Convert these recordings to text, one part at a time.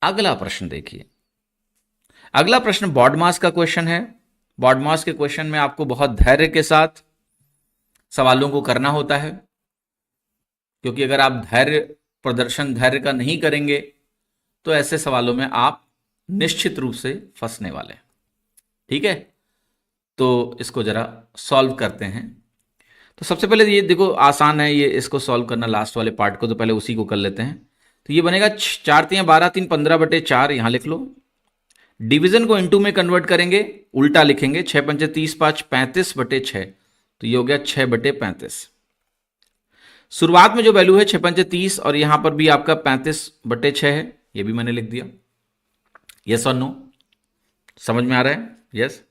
अगला प्रश्न देखिए। अगला प्रश्न बॉडमास का क्वेश्चन है। बॉडमास के क्वेश्चन में आपको बहुत धैर्य के साथ सवालों को करना होता है, क्योंकि अगर आप धैर्य का नहीं करेंगे तो ऐसे सवालों में आप निश्चित रूप से फंसने वाले हैं। ठीक है, तो इसको जरा सॉल्व करते हैं। तो सबसे पहले ये देखो, आसान है ये, इसको सॉल्व करना लास्ट वाले पार्ट को, तो पहले उसी को कर लेते हैं। तो ये बनेगा 4 तियां 12 3 15/4, यहां लिख लो। डिवीजन को इनटू में कन्वर्ट करेंगे, उल्टा लिखेंगे, 6 पंचे 30 5 35/6, तो ये हो गया 6/35। शुरुआत में जो वैल्यू है 6 पंचे 30 और यहां पर भी आपका 35/6 है, ये भी मैंने लिख दिया। यस और नो, समझ में आ रहा है? यस।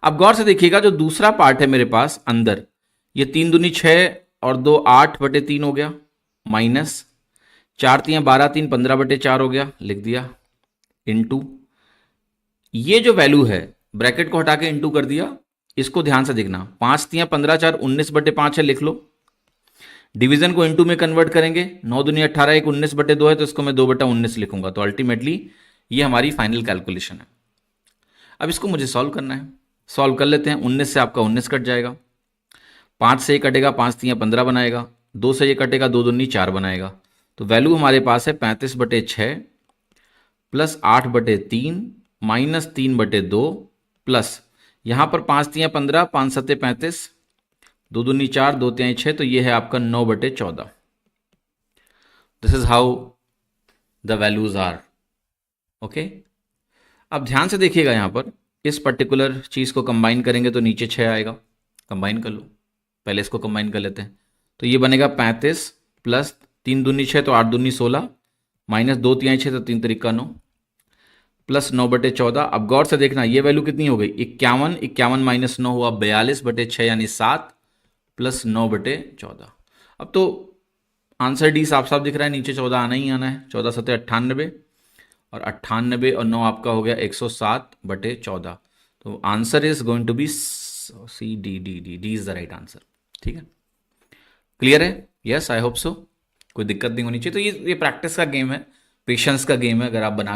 अब गौर से देखिएगा, जो दूसरा पार्ट है मेरे पास अंदर, ये 3 दूनी 6 और 2 8/3 हो गया, माइनस 4 तियां 12 3 15/4 हो गया, लिख दिया, इनटू ये जो वैल्यू है ब्रैकेट को हटा के इनटू कर दिया। इसको ध्यान से देखना, 5 तियां 15 4 19/5 है, लिख लो। डिवीजन को इनटू में कन्वर्ट करेंगे, 9 दूनी 18 1 19/2 है, तो इसको मैं 2/19 लिखूंगा। तो अल्टीमेटली ये हमारी फाइनल कैलकुलेशन है। अब इसको मुझे सॉल्व करना है, सॉल्व कर लेते हैं। 19 से आपका 19 कट जाएगा, 5 से ये कटेगा, 5 तियां 15 बनाएगा, 2 से ये कटेगा, 2 दूनी 4 बनाएगा। तो वैल्यू हमारे पास है 35/6 प्लस 8/3 माइनस 3/2 प्लस यहां पर 5 तियां 15 5 सत्ते 35, 2 दूनी 4 2 तिहाई 6, तो ये है आपका 9/14। This is how the values are. Okay, अब ध्यान से देखिएगा, यहां पर इस पर्टिकुलर चीज को कंबाइन करेंगे तो नीचे 6 आएगा। कंबाइन कर लो, पहले इसको कंबाइन कर लेते हैं। तो ये बनेगा 35 प्लस 3 दूनी 6, तो 8 दूनी 16, माइनस 2 तिहाई 6, तो 3 तिरिका 9, प्लस 9/14। अब गौर से देखना, ये वैल्यू कितनी हो गई? 51, 51 माइनस 9 हुआ 42/6, यानी 7 प्लस 9/14। अब तो आंसर डी साफ साफ दिख रहा है, नीचे 14 आना ही आना है। 14 सत्ते 98 और 98 और 9 आपका हो गया 107/14। तो answer is going to be C D D D D is the right answer. ठीक है, क्लियर है? Yes, I hope so. कोई दिक्कत नहीं होनी चाहिए। तो ये प्रैक्टिस का गेम है, पेशेंस का गेम है। अगर आप बना